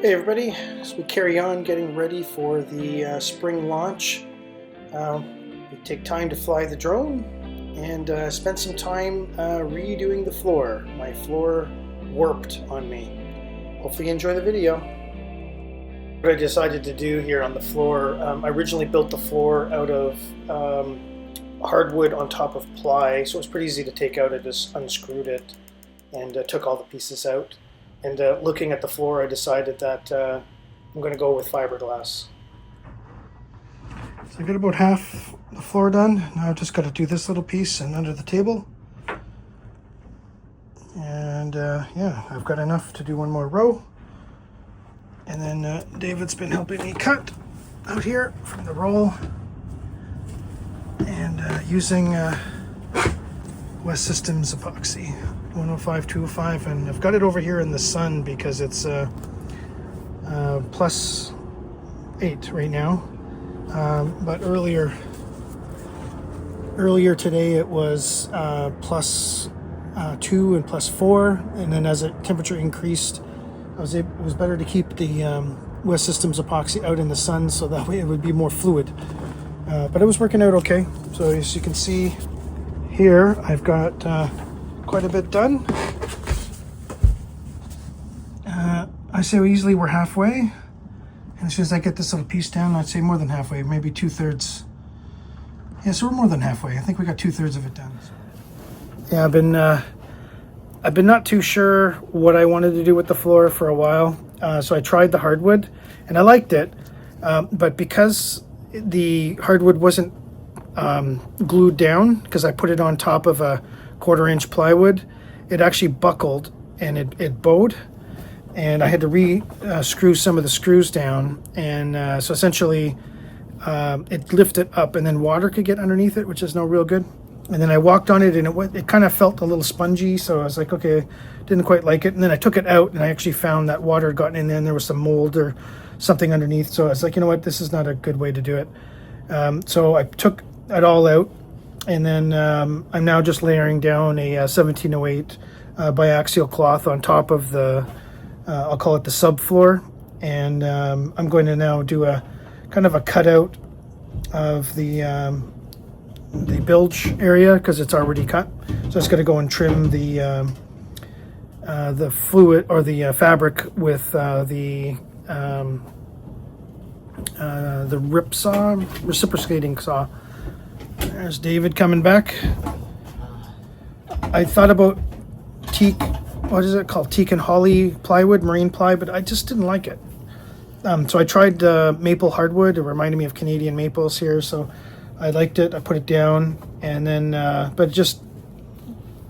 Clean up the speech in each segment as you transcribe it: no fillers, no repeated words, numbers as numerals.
Hey everybody, as we carry on getting ready for the spring launch, we take time to fly the drone and spend some time redoing the floor. My floor warped on me. Hopefully you enjoy the video. What I decided to do here on the floor, I originally built the floor out of hardwood on top of ply, so it was pretty easy to take out. I just unscrewed it and took all the pieces out. And looking at the floor, I decided that I'm going to go with fiberglass. So I got about half the floor done. Now I've just got to do this little piece and under the table. And yeah, I've got enough to do one more row. And then David's been helping me cut out here from the roll. And using West Systems Epoxy 105, 205, and I've got it over here in the sun because it's plus 8 right now. But earlier today it was plus 2 and plus 4, and then as the temperature increased, it was better to keep the West Systems Epoxy out in the sun so that way it would be more fluid. But it was working out okay. So as you can see here, I've got quite a bit done. I say easily we're halfway, and as soon as I get this little piece down, I'd say more than halfway, maybe 2/3. Yeah, so we're more than halfway. I think we got 2/3 of it done. Yeah, I've been not too sure what I wanted to do with the floor for a while. So I tried the hardwood, and I liked it, but because the hardwood wasn't glued down, because I put it on top of a 1/4-inch plywood, it actually buckled and it bowed, and I had to screw some of the screws down, and so essentially it lifted up, and then water could get underneath it, which is no real good. And then I walked on it, and it kind of felt a little spongy, so I was like, okay, didn't quite like it. And then I took it out, and I actually found that water had gotten in there, and there was some mold or something underneath, so I was like, you know what, this is not a good way to do it. So I took it all out, and then I'm now just layering down a 1708 biaxial cloth on top of the, I'll call it the subfloor, and I'm going to now do a kind of a cutout of the bilge area because it's already cut. So it's going to go and trim the fluid or the fabric with the rip saw, reciprocating saw. There's David coming back. I thought about teak, what is it called? Teak and holly plywood, marine ply, but I just didn't like it. So I tried maple hardwood. It reminded me of Canadian maples here, so I liked it. I put it down, and then, but just,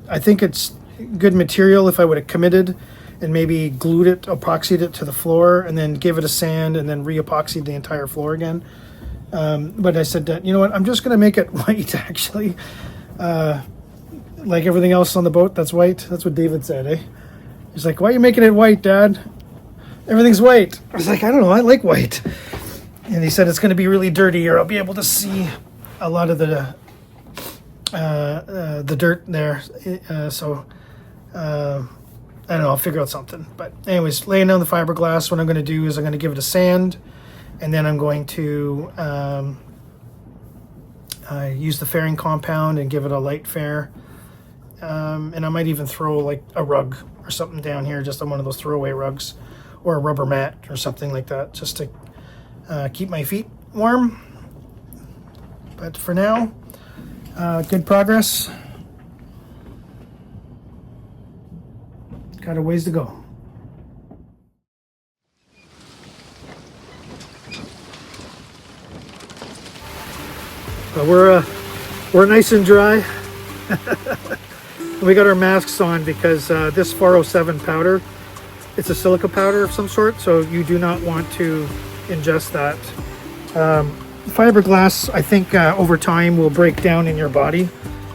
I think it's good material if I would have committed and maybe glued it, epoxied it to the floor, and then gave it a sand, and then re-epoxied the entire floor again. But I said that, you know what, I'm just going to make it white, actually. Like everything else on the boat, that's white. That's what David said, eh? He's like, why are you making it white, Dad? Everything's white. I was like, I don't know, I like white. And he said it's going to be really dirty, or I'll be able to see a lot of the dirt there. I don't know, I'll figure out something. But anyways, laying down the fiberglass, what I'm going to do is I'm going to give it a sand, and then I'm going to use the fairing compound and give it a light fair. And I might even throw like a rug or something down here, just on one of those throwaway rugs, or a rubber mat or something like that, just to keep my feet warm. But for now, good progress. Got a ways to go. But we're nice and dry. We got our masks on because this 407 powder, it's a silica powder of some sort, so you do not want to ingest that. Fiberglass, I think over time will break down in your body,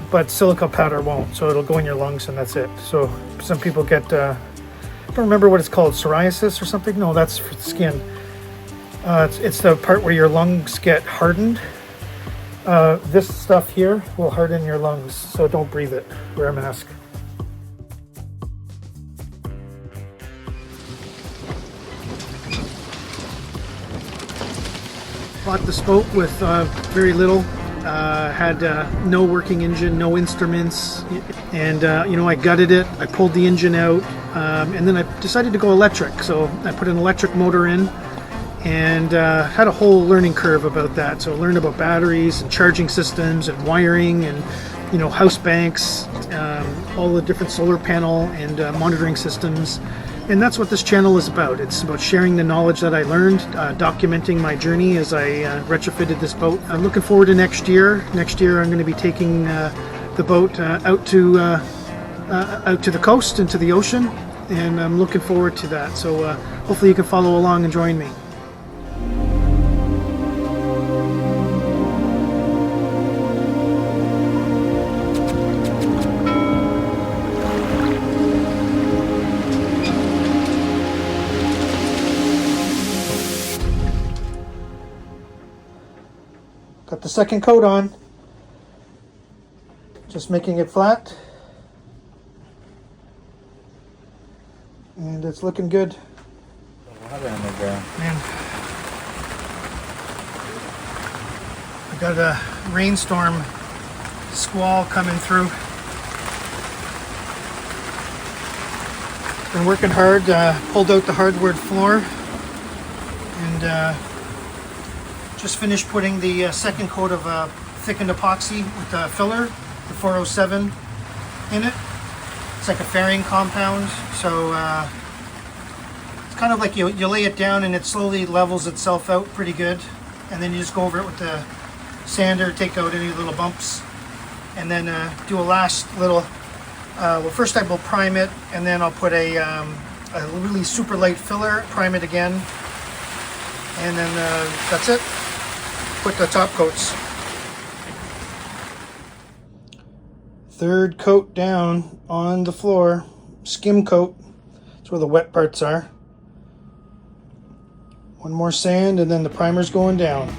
but silica powder won't, so it'll go in your lungs and that's it. So some people get, I don't remember what it's called, psoriasis or something? No, that's for the skin. It's the part where your lungs get hardened. This stuff here will harden your lungs, so don't breathe it. Wear a mask. Bought this boat with very little. Had no working engine, no instruments, and I gutted it. I pulled the engine out, and then I decided to go electric. So I put an electric motor in, and had a whole learning curve about that. So I learned about batteries and charging systems and wiring and house banks, all the different solar panel and monitoring systems. And that's what this channel is about. It's about sharing the knowledge that I learned, documenting my journey as I retrofitted this boat. I'm looking forward to next year. Next year I'm going to be taking the boat out to the coast and to the ocean, and I'm looking forward to that. So hopefully you can follow along and join me. Got the second coat on, just making it flat, and it's looking good. Man, I got a rainstorm squall coming through. Been working hard, pulled out the hardwood floor, and just finished putting the second coat of thickened epoxy with the filler, the 407 in it. It's like a fairing compound, so it's kind of like you lay it down and it slowly levels itself out pretty good, and then you just go over it with the sander, take out any little bumps, and then do a last little, well, first I will prime it, and then I'll put a really super light filler, prime it again, and then that's it. Put the top coats. Third coat down on the floor, skim coat. That's where the wet parts are. One more sand, and then the primer's going down.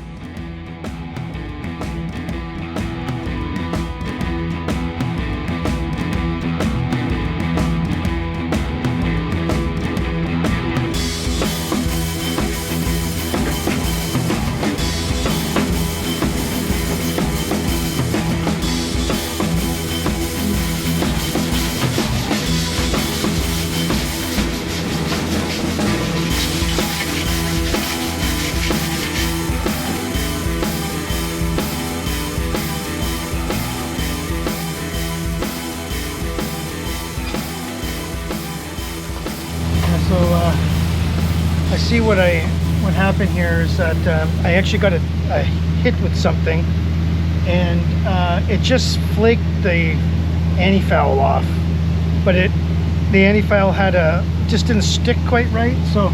So I see what happened here is that I actually got a hit with something, and it just flaked the anti-foul off, but the anti-foul just didn't stick quite right. So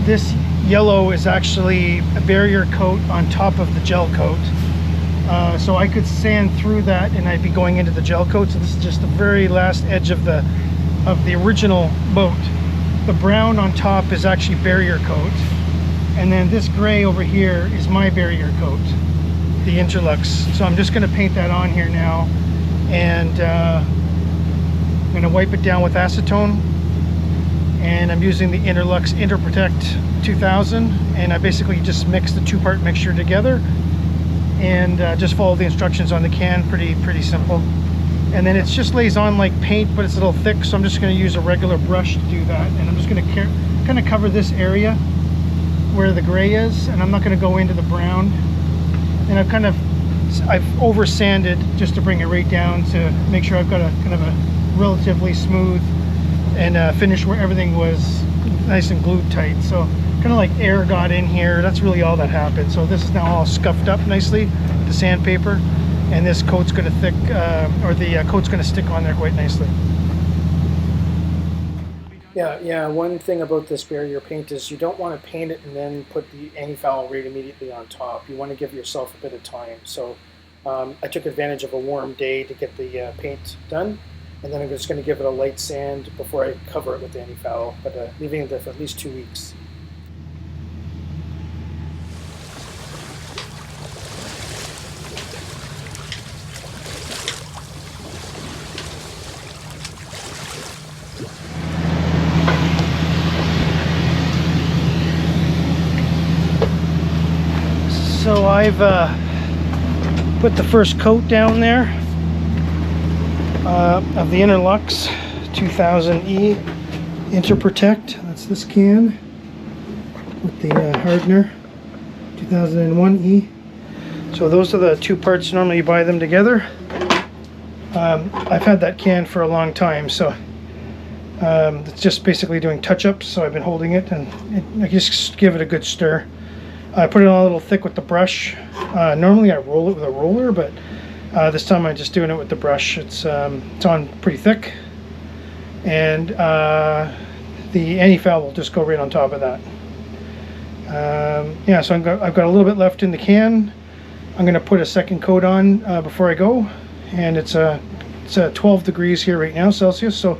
this yellow is actually a barrier coat on top of the gel coat. So I could sand through that and I'd be going into the gel coat. So this is just the very last edge of the original boat. The brown on top is actually barrier coat, and then this gray over here is my barrier coat, the Interlux. So I'm just going to paint that on here now, and I'm going to wipe it down with acetone, and I'm using the Interlux Interprotect 2000, and I basically just mix the two-part mixture together and just follow the instructions on the can. Pretty simple. And then it just lays on like paint, but it's a little thick, so I'm just going to use a regular brush to do that. And I'm just going to kind of cover this area where the gray is, and I'm not going to go into the brown. And I've over sanded just to bring it right down to make sure I've got a kind of a relatively smooth and finish where everything was nice and glued tight. So kind of like air got in here. That's really all that happened. So this is now all scuffed up nicely with the sandpaper. And this coat's going to coat's going to stick on there quite nicely. Yeah. One thing about this barrier paint is you don't want to paint it and then put the anti-foul right immediately on top. You want to give yourself a bit of time. So I took advantage of a warm day to get the paint done, and then I'm just going to give it a light sand before I cover it with the anti-foul, but leaving it there for at least 2 weeks. So I've put the first coat down there of the Interlux 2000E Interprotect. That's this can with the hardener 2001E. So those are the two parts. Normally you buy them together. I've had that can for a long time, so it's just basically doing touch-ups. So I've been holding it and I just give it a good stir. I put it on a little thick with the brush. Normally I roll it with a roller, but this time I'm just doing it with the brush. It's on pretty thick, and the anti-foul will just go right on top of that. Yeah, so I've got a little bit left in the can. I'm going to put a second coat on before I go, and it's 12 degrees here right now, Celsius, so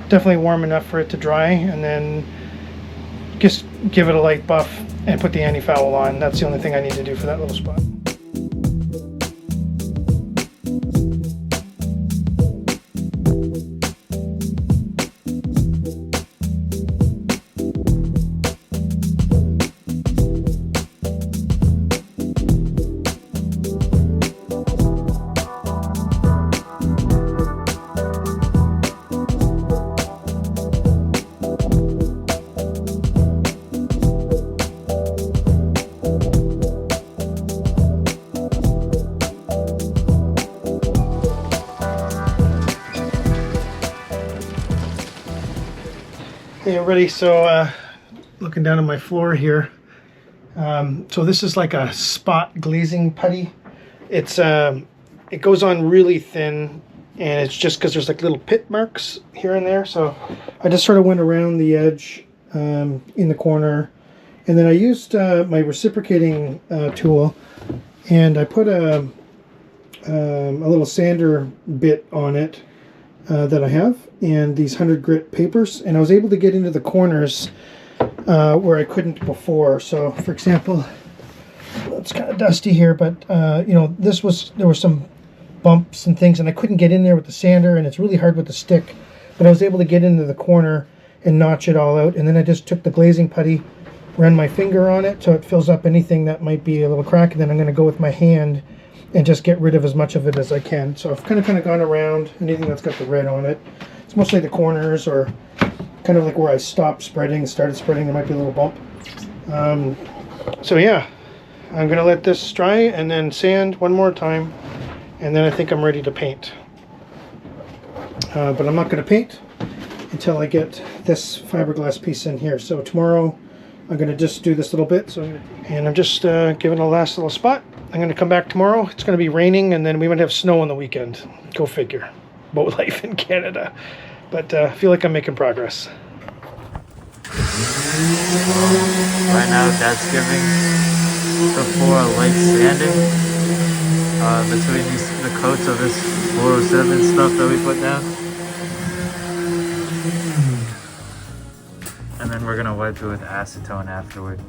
definitely warm enough for it to dry, and then just give it a light buff and put the anti-foul on. That's the only thing I need to do for that little spot. Hey everybody, so looking down on my floor here, so this is like a spot glazing putty. It's it goes on really thin, and it's just because there's like little pit marks here and there. So I just sort of went around the edge in the corner, and then I used my reciprocating tool, and I put a little sander bit on it that I have, and these 100 grit papers, and I was able to get into the corners where I couldn't before. So for example, it's kind of dusty here, but you know, there were some bumps and things, and I couldn't get in there with the sander, and it's really hard with the stick, but I was able to get into the corner and notch it all out. And then I just took the glazing putty, ran my finger on it so it fills up anything that might be a little crack, and then I'm going to go with my hand and just get rid of as much of it as I can. So I've kind of gone around anything that's got the red on it. It's mostly the corners, or kind of like where I stopped spreading, started spreading, there might be a little bump. So yeah, I'm gonna let this dry and then sand one more time, and then I think I'm ready to paint. But I'm not gonna paint until I get this fiberglass piece in here. So tomorrow I'm gonna just do this little bit. And I'm just giving a last little spot. I'm going to come back tomorrow. It's going to be raining, and then we might have snow on the weekend. Go figure. Boat life in Canada. But I feel like I'm making progress. Right now, Dad's giving the floor a light sanding between the coats of this 407 stuff that we put down. And then we're going to wipe it with acetone afterward.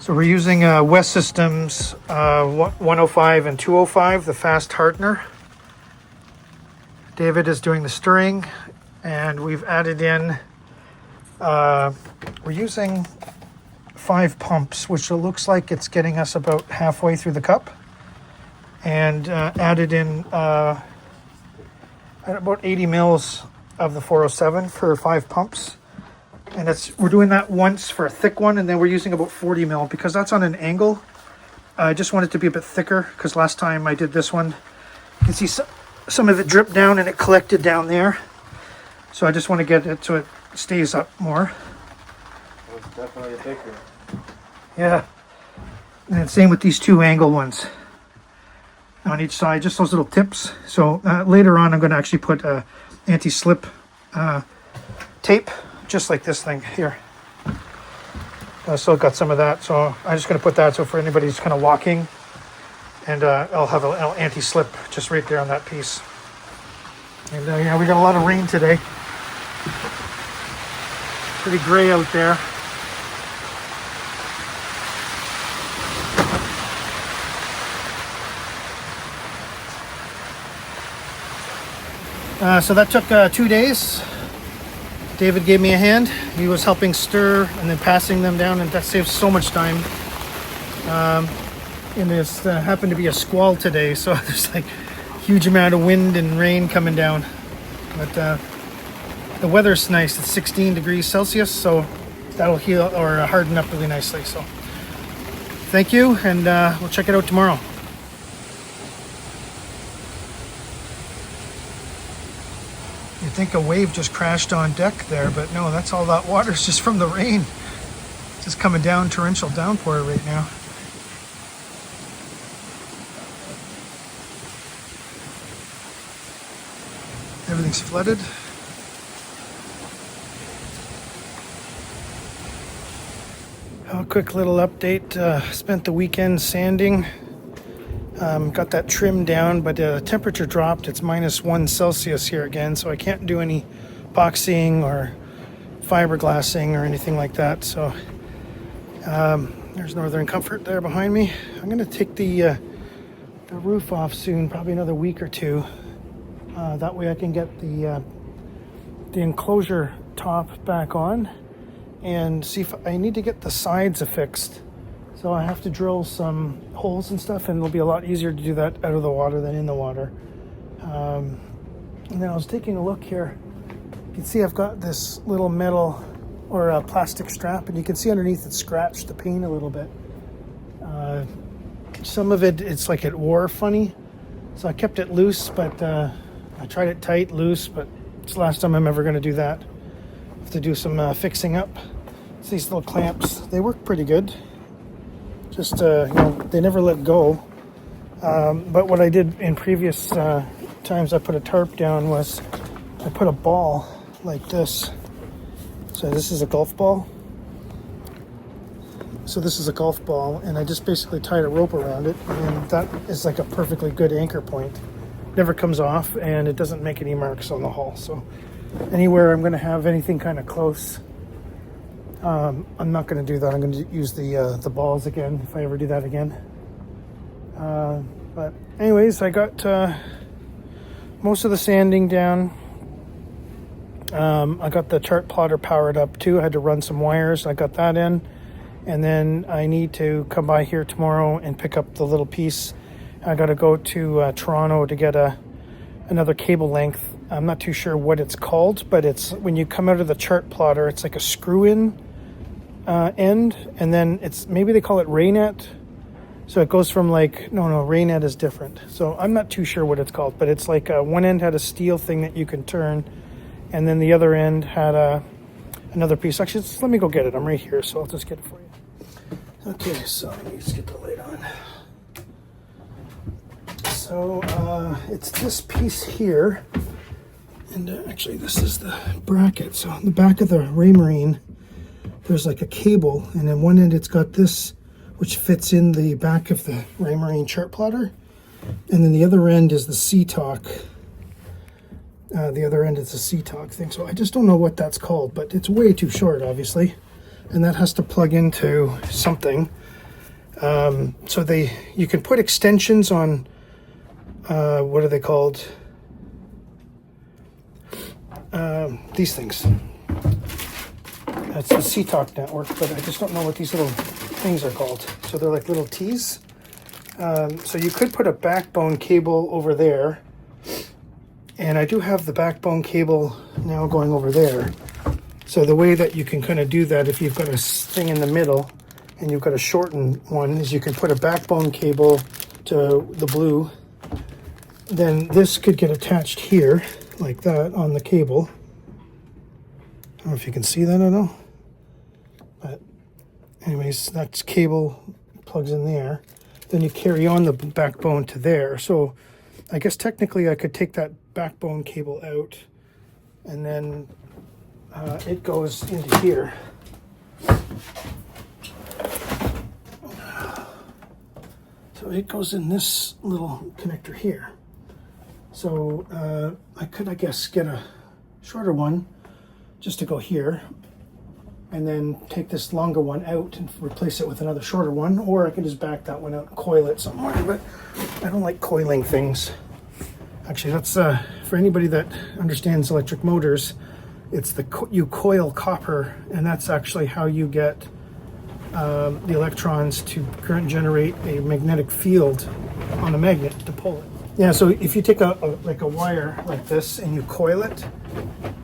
So we're using West Systems 105 and 205, the fast hardener. David is doing the stirring, and we've added in, we're using 5 pumps, which looks like it's getting us about halfway through the cup, and added in about 80 mils of the 407 for 5 pumps. And we're doing that once for a thick one, and then we're using about 40 mil because that's on an angle. I just want it to be a bit thicker because last time I did this one, you can see some of it dripped down and it collected down there. So I just want to get it so it stays up more. It's definitely thicker. Yeah. And then same with these 2 angle ones on each side, just those little tips. So later on I'm going to actually put anti-slip tape, just like this thing here. I still got some of that, so I'm just going to put that so for anybody who's kind of walking, and I'll have an anti-slip just right there on that piece. And yeah, we got a lot of rain today. Pretty gray out there. So that took 2 days. David gave me a hand. He was helping stir and then passing them down, and that saves so much time. And it's happened to be a squall today, so there's like a huge amount of wind and rain coming down. But the weather's nice. It's 16 degrees Celsius, so that'll heal or harden up really nicely. So thank you, and we'll check it out tomorrow. You'd think a wave just crashed on deck there, but no, that's all that water's just from the rain. Just coming down, torrential downpour right now. Everything's flooded. A quick little update. Spent the weekend sanding. Got that trimmed down, but the temperature dropped. It's -1 Celsius here again, so I can't do any epoxying or fiberglassing or anything like that. So there's Northern Comfort there behind me. I'm going to take the roof off soon, probably another week or two. That way I can get the enclosure top back on and see if I need to get the sides affixed. So I have to drill some holes and stuff, and it'll be a lot easier to do that out of the water than in the water. And then I was taking a look here. You can see I've got this little metal or a plastic strap, and you can see underneath it scratched the paint a little bit. Some of it, it's like it wore funny. So I kept it loose, but I tried it tight, loose, but it's the last time I'm ever going to do that. I have to do some fixing up. It's these little clamps. They work pretty good. Just, they never let go. But what I did in previous times I put a tarp down was I put a ball like this. So this is a golf ball. So this is a golf ball, and I just basically tied a rope around it, and that is like a perfectly good anchor point. Never comes off, and it doesn't make any marks on the hull. So anywhere I'm going to have anything kind of close, I'm not going to do that. I'm going to use the balls again if I ever do that again. But anyways, I got most of the sanding down. I got the chart plotter powered up too. I had to run some wires. I got that in. And then I need to come by here tomorrow and pick up the little piece. I got to go to Toronto to get another cable length. I'm not too sure what it's called, but it's when you come out of the chart plotter, it's like a screw-in end, and then it's, maybe they call it Raynet. So it goes from like, no, Raynet is different. So I'm not too sure what it's called, but it's like one end had a steel thing that you can turn, and then the other end had another piece. Actually, let me go get it. I'm right here, so I'll just get it for you. Okay, so let me just get the light on. So it's this piece here, and actually this is the bracket. So on the back of the Raymarine, there's like a cable, and then one end it's got this, which fits in the back of the Raymarine chart plotter, and then the other end is the Seatalk. The other end is the Seatalk thing. So I just don't know what that's called, but it's way too short, obviously, and that has to plug into something. So you can put extensions on. What are they called? These things. That's the Seatalk network, but I just don't know what these little things are called. So they're like little T's. So you could put a backbone cable over there. And I do have the backbone cable now going over there. So the way that you can kind of do that, if you've got a thing in the middle and you've got a shortened one, is you can put a backbone cable to the blue. Then this could get attached here, like that, on the cable. I don't know if you can see that at all. But anyways, that's cable plugs in there. Then you carry on the backbone to there. So I guess technically I could take that backbone cable out, and then it goes into here. So it goes in this little connector here. So I could, I guess, get a shorter one just to go here, and then take this longer one out and replace it with another shorter one, or I can just back that one out and coil it somewhere, but I don't like coiling things. Actually, that's for anybody that understands electric motors, it's you coil copper, and that's actually how you get the electrons to current generate a magnetic field on a magnet to pull it. Yeah, so if you take a wire like this and you coil it,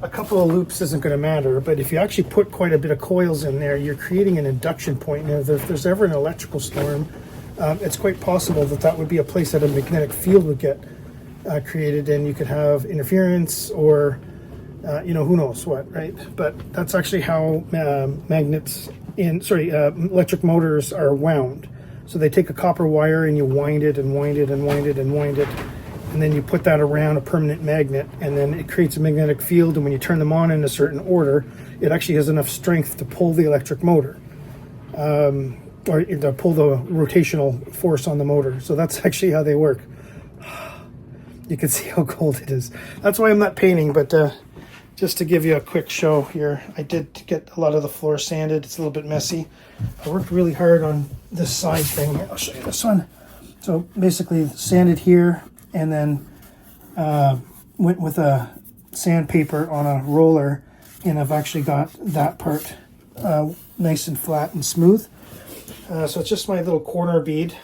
a couple of loops isn't going to matter, but if you actually put quite a bit of coils in there, you're creating an induction point. And if there's ever an electrical storm, it's quite possible that that would be a place that a magnetic field would get created, and you could have interference or who knows what, right? But that's actually how electric motors are wound. So they take a copper wire and you wind it and wind it and wind it and wind it, and then you put that around a permanent magnet, and then it creates a magnetic field, and when you turn them on in a certain order, it actually has enough strength to pull the electric motor, or to pull the rotational force on the motor. So that's actually how they work. You can see how cold it is. That's why I'm not painting, but just to give you a quick show here, I did get a lot of the floor sanded. It's a little bit messy. I worked really hard on this side thing. I'll show you this one. So basically sanded here, and then went with a sandpaper on a roller, and I've actually got that part nice and flat and smooth. So it's just my little corner bead,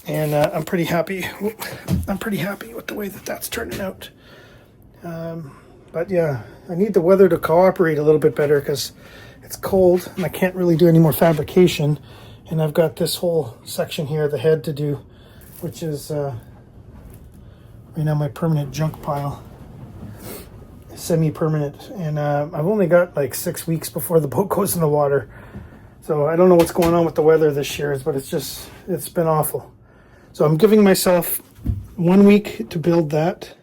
and I'm pretty happy. I'm pretty happy with the way that that's turning out. But yeah, I need the weather to cooperate a little bit better because it's cold and I can't really do any more fabrication. And I've got this whole section here, the head, to do, which is right now my permanent junk pile, semi-permanent. And I've only got like 6 weeks before the boat goes in the water. So I don't know what's going on with the weather this year, but it's been awful. So I'm giving myself 1 week to build that.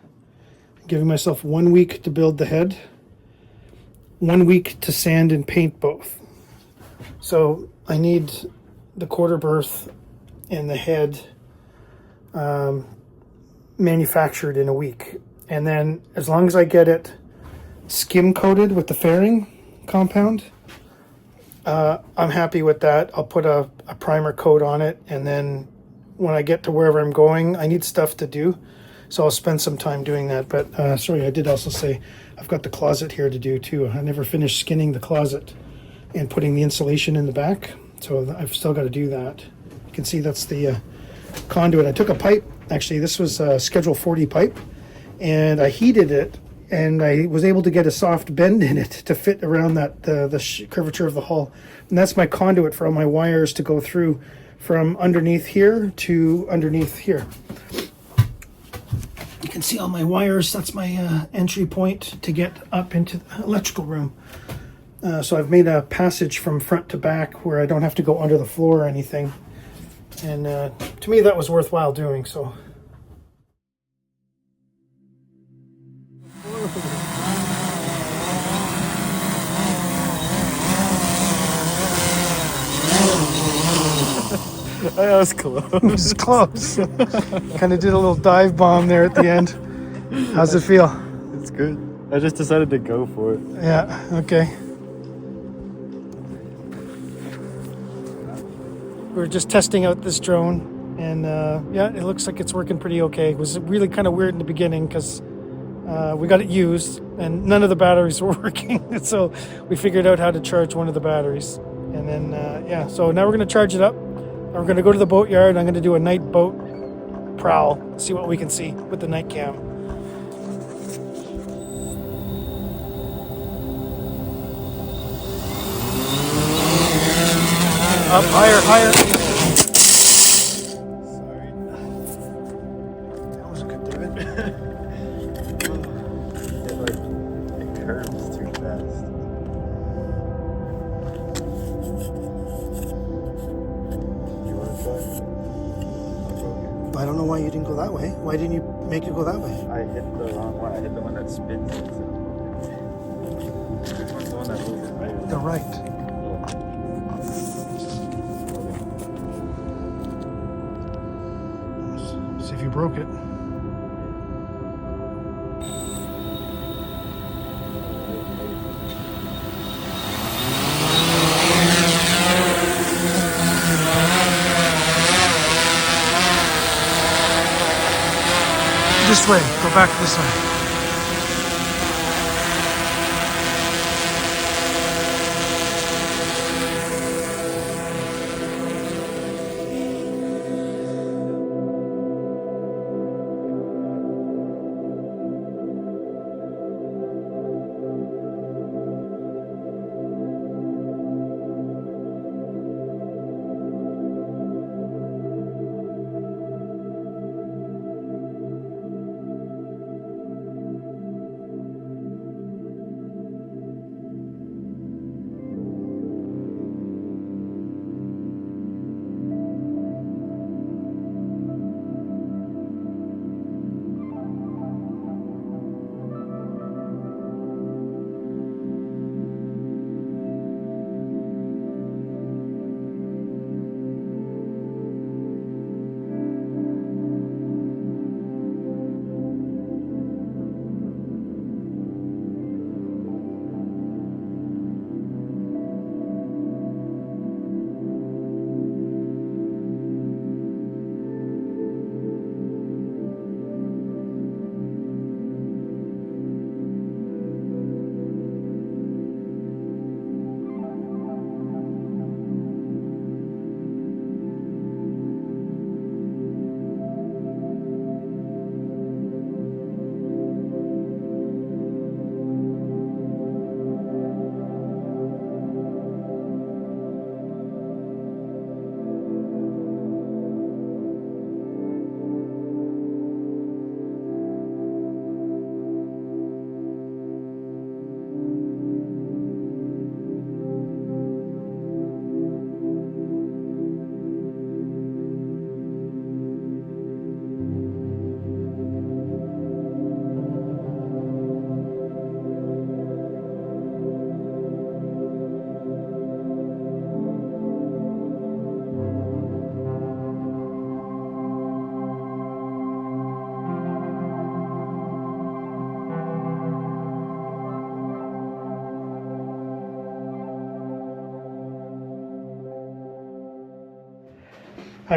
Giving myself 1 week to build the head, 1 week to sand and paint both. So I need the quarter berth and the head manufactured in a week. And then as long as I get it skim coated with the fairing compound, I'm happy with that. I'll put a primer coat on it, and then when I get to wherever I'm going, I need stuff to do. So I'll spend some time doing that. But sorry, I did also say I've got the closet here to do too. I never finished skinning the closet and putting the insulation in the back. So I've still got to do that. You can see that's the conduit. I took a pipe. Actually, this was a Schedule 40 pipe, and I heated it, and I was able to get a soft bend in it to fit around that the curvature of the hull. And that's my conduit for all my wires to go through from underneath here to underneath here. You can see all my wires. That's my entry point to get up into the electrical room. So I've made a passage from front to back where I don't have to go under the floor or anything. And to me, that was worthwhile doing. So. That was close. It was close. Kind of did a little dive bomb there at the end. How's it feel? It's good. I just decided to go for it. Yeah, okay. We're just testing out this drone, and yeah, it looks like it's working pretty okay. It was really kind of weird in the beginning because we got it used and none of the batteries were working. So we figured out how to charge one of the batteries. And then, yeah, so now we're going to charge it up. We're going to go to the boat yard. I'm going to do a night boat prowl, see what we can see with the night cam. Up, higher, higher. Sorry. That was a good David. It curves too fast. You want to try? I'll go I don't know why you didn't go that way. Why didn't you make it go that way? I hit the wrong one. I hit the one that spins it. So. Which one's the one that moves it, right? The right. This way. Go back this way.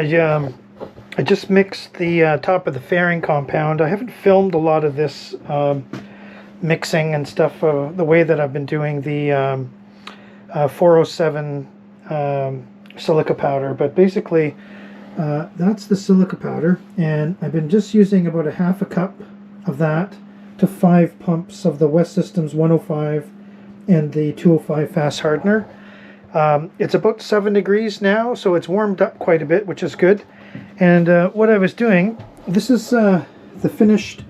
I just mixed the top of the fairing compound. I haven't filmed a lot of this mixing and stuff the way that I've been doing the 407 silica powder, but basically that's the silica powder, and I've been just using about a half a cup of that to 5 pumps of the West Systems 105 and the 205 fast hardener. It's about 7 degrees now, so it's warmed up quite a bit, which is good. And what I was doing, this is the finished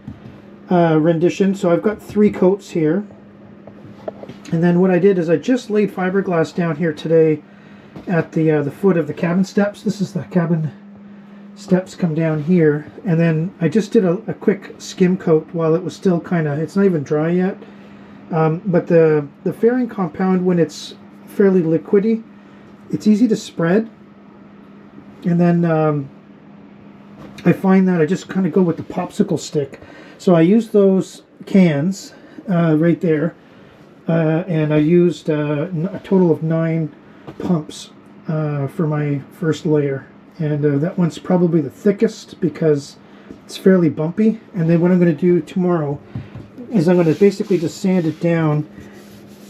rendition, so I've got 3 coats here. And then what I did is I just laid fiberglass down here today at the foot of the cabin steps. This is the cabin steps come down here, and then I just did a quick skim coat while it was still kind of, it's not even dry yet. But the fairing compound, when it's fairly liquidy, it's easy to spread, and then I find that I just kind of go with the popsicle stick. So I used those cans right there, and I used a total of 9 pumps for my first layer, and that one's probably the thickest because it's fairly bumpy. And then what I'm going to do tomorrow is I'm going to basically just sand it down.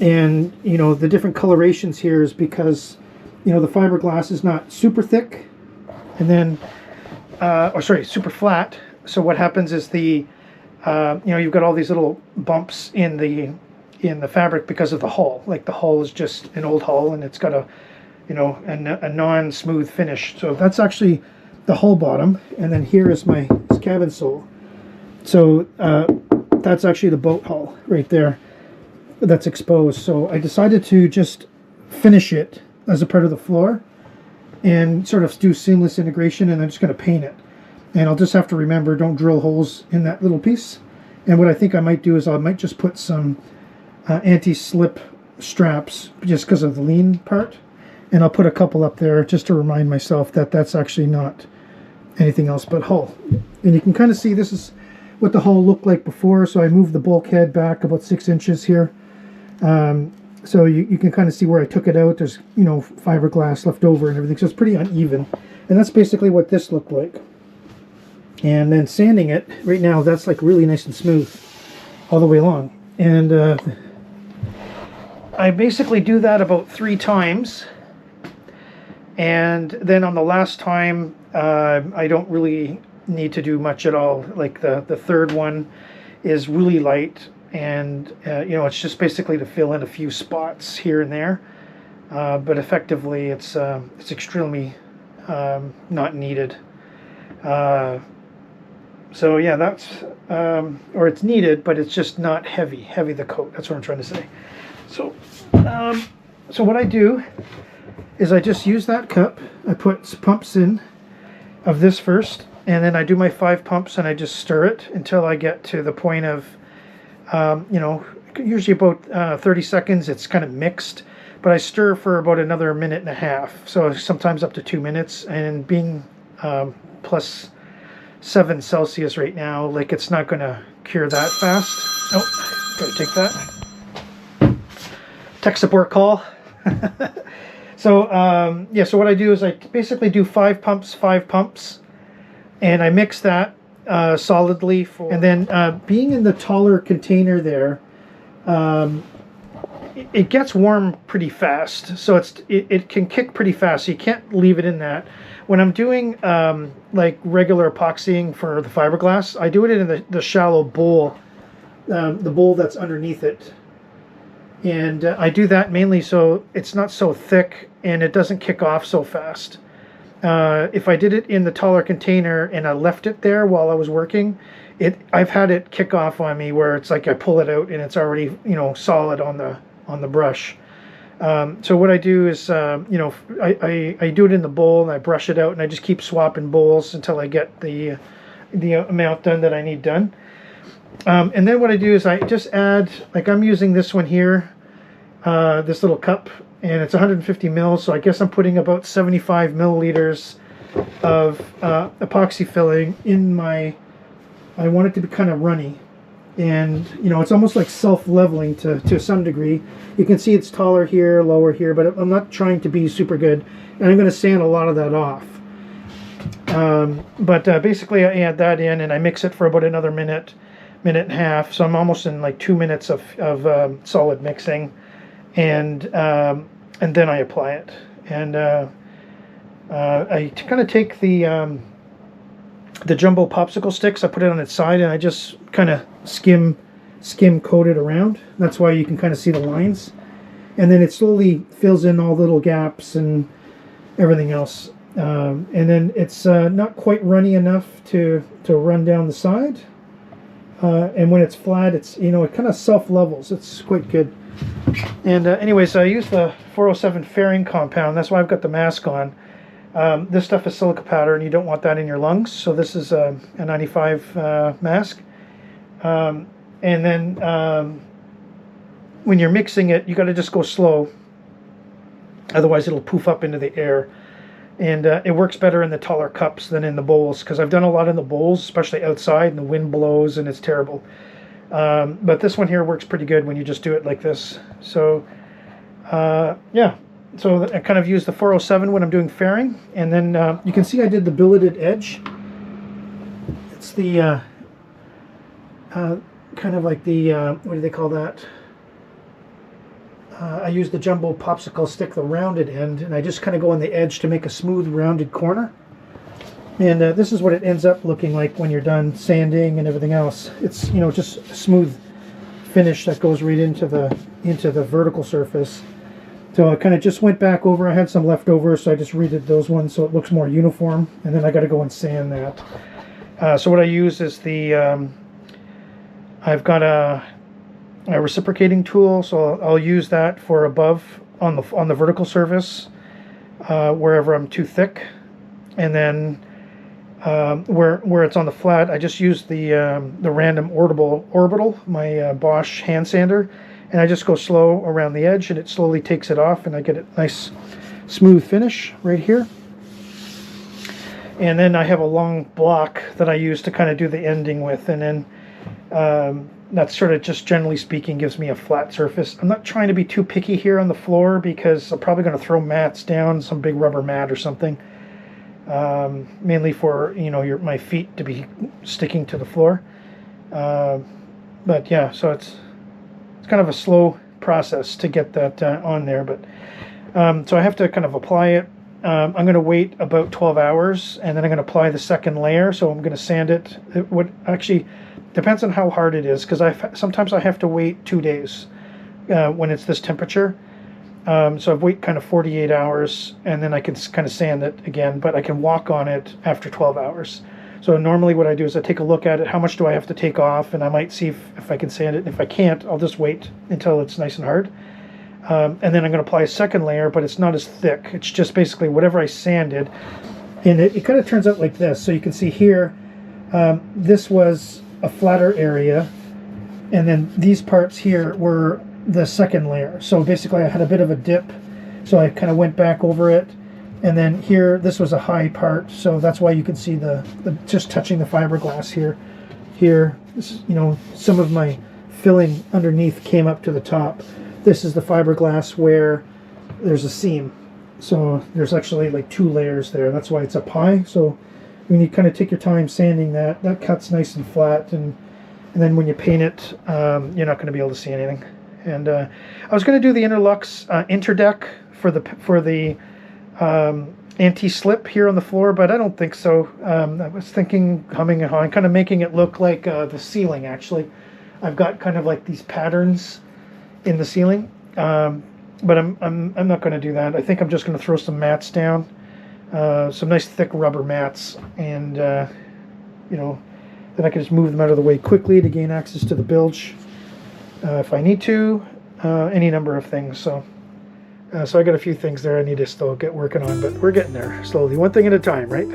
And you know, the different colorations here is because, you know, the fiberglass is not super thick, and then or sorry, super flat. So what happens is the you know, you've got all these little bumps in the fabric because of the hull. Like the hull is just an old hull, and it's got a, you know, a non-smooth finish. So that's actually the hull bottom, and then here is my cabin sole. So that's actually the boat hull right there that's exposed. So I decided to just finish it as a part of the floor and sort of do seamless integration, and I'm just going to paint it. And I'll just have to remember, don't drill holes in that little piece. And what I think I might do is I might just put some anti-slip straps just because of the lean part, and I'll put a couple up there just to remind myself that that's actually not anything else but hull. And you can kind of see this is what the hull looked like before. So I moved the bulkhead back about 6 inches here. So you can kind of see where I took it out. There's, you know, fiberglass left over and everything, so it's pretty uneven. And that's basically what this looked like. and then sanding it. Right now that's like really nice and smooth all the way along, and I basically do that about 3 times, and then on the last time I don't really need to do much at all. Like the third one is really light, and you know, it's just basically to fill in a few spots here and there, but effectively it's extremely not needed. So yeah, that's or it's needed, but it's just not heavy the coat. That's what I'm trying to say. So so what I do is I just use that cup. I put pumps in of this first, and then I do my 5 pumps, and I just stir it until I get to the point of you know, usually about 30 seconds. It's kind of mixed, but I stir for about another 1.5 minutes, so sometimes up to 2 minutes. And being plus 7 Celsius right now, like, it's not going to cure that fast. Oh, gotta take that. Tech support call. So yeah, so what I do is I basically do 5 pumps, and I mix that solidly for, and then being in the taller container there, it gets warm pretty fast, so it can kick pretty fast, so you can't leave it in that. When I'm doing like regular epoxying for the fiberglass, I do it in the shallow bowl, the bowl that's underneath it, and I do that mainly so it's not so thick and it doesn't kick off so fast. If I did it in the taller container and I left it there while I was working, I've had it kick off on me where it's like I pull it out and it's already, you know, solid on the brush. So what I do is, you know, I do it in the bowl and I brush it out, and I just keep swapping bowls until I get the amount done that I need done. And then what I do is I just add, like, I'm using this one here, this little cup, and it's 150 mils, so I guess I'm putting about 75 milliliters of epoxy filling in my, I want it to be kind of runny, and you know, it's almost like self-leveling to some degree. You can see it's taller here, lower here, but I'm not trying to be super good, and I'm going to sand a lot of that off. But basically I add that in and I mix it for about another minute and a half, so I'm almost in like 2 minutes of solid mixing, and then I apply it, and I kind of take the jumbo popsicle sticks, I put it on its side, and I just kind of skim coat it around. That's why you can kind of see the lines, and then it slowly fills in all the little gaps and everything else, and then it's not quite runny enough to run down the side, and when it's flat, it's, you know, it kind of self-levels. It's quite good. And anyways, I use the 407 Fairing compound. That's why I've got the mask on. This stuff is silica powder, and you don't want that in your lungs, so this is a 95 mask. And then when you're mixing it, you got to just go slow, otherwise it'll poof up into the air. And it works better in the taller cups than in the bowls, because I've done a lot in the bowls, especially outside, and the wind blows and it's terrible. But this one here works pretty good when you just do it like this. So yeah, so I kind of use the 407 when I'm doing fairing, and then you can see I did the billeted edge. It's the kind of like the what do they call that? I use the jumbo popsicle stick, the rounded end, and I just kind of go on the edge to make a smooth rounded corner. And this is what it ends up looking like when you're done sanding and everything else. It's, you know, just a smooth finish that goes right into the vertical surface. So I kind of just went back over. I had some left over, so I just redid those ones so it looks more uniform. And then I got to go and sand that. So what I use is the I've got a reciprocating tool, so I'll use that for above on the vertical surface wherever I'm too thick, and then where it's on the flat, I just use the random orbital, my Bosch hand sander, and I just go slow around the edge, and it slowly takes it off, and I get a nice smooth finish right here. And then I have a long block that I use to kind of do the ending with, and then that sort of, just generally speaking, gives me a flat surface. I'm not trying to be too picky here on the floor, because I'm probably going to throw mats down, some big rubber mat or something. mainly for, you know, my feet to be sticking to the floor. But yeah, so it's kind of a slow process to get that on there. But so I have to kind of apply it. I'm going to wait about 12 hours, and then I'm going to apply the second layer. So I'm going to sand it. It would actually depends on how hard it is, because sometimes I have to wait 2 days when it's this temperature. So I've wait kind of 48 hours, and then I can kind of sand it again, but I can walk on it after 12 hours. So normally what I do is I take a look at it, how much do I have to take off, and I might see if I can sand it. If I can't, I'll just wait until it's nice and hard. And then I'm going to apply a second layer, but it's not as thick. It's just basically whatever I sanded. And it kind of turns out like this. So you can see here, this was a flatter area, and then these parts here were the second layer. So basically I had a bit of a dip, so I kind of went back over it. And then here, this was a high part, so that's why you can see the just touching the fiberglass here. Here, this is, you know, some of my filling underneath came up to the top. This is the fiberglass where there's a seam. So there's actually like 2 layers there. That's why it's up high. So when you kind of take your time sanding that, that cuts nice and flat. And then when you paint it, you're not going to be able to see anything. And I was going to do the Interlux interdeck for the anti-slip here on the floor, but I don't think so. I was thinking humming and hawing, kind of making it look like the ceiling. Actually, I've got kind of like these patterns in the ceiling, but I'm not going to do that. I think I'm just going to throw some mats down, some nice thick rubber mats, and you know, then I can just move them out of the way quickly to gain access to the bilge if I need to. Any number of things. So I got a few things there I need to still get working on, but we're getting there slowly, one thing at a time, right?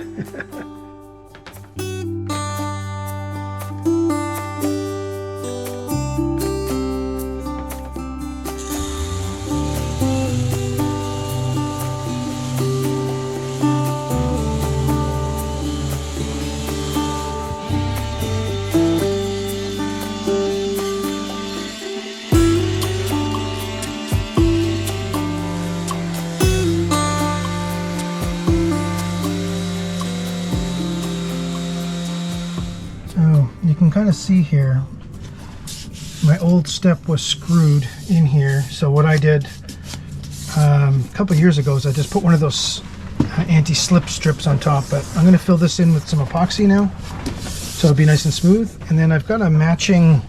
So you can kind of see here, my old step was screwed in here. So what I did a couple of years ago is I just put one of those anti-slip strips on top, but I'm going to fill this in with some epoxy now, so it'll be nice and smooth. And then I've got a matching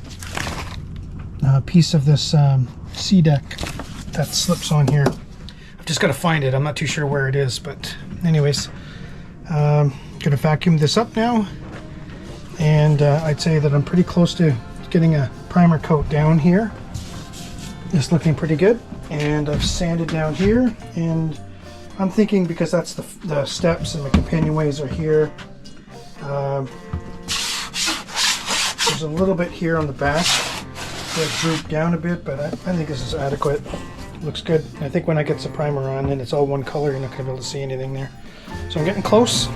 piece of this C-deck that slips on here. I've just got to find it. I'm not too sure where it is, but anyways, I'm going to vacuum this up now. And I'd say that I'm pretty close to getting a primer coat down here. It's looking pretty good. And I've sanded down here. And I'm thinking, because that's the steps and the companionways are here. There's a little bit here on the back that drooped down a bit, but I think this is adequate. Looks good. I think when I get the primer on and it's all one color, you're not going to be able to see anything there. So I'm getting close.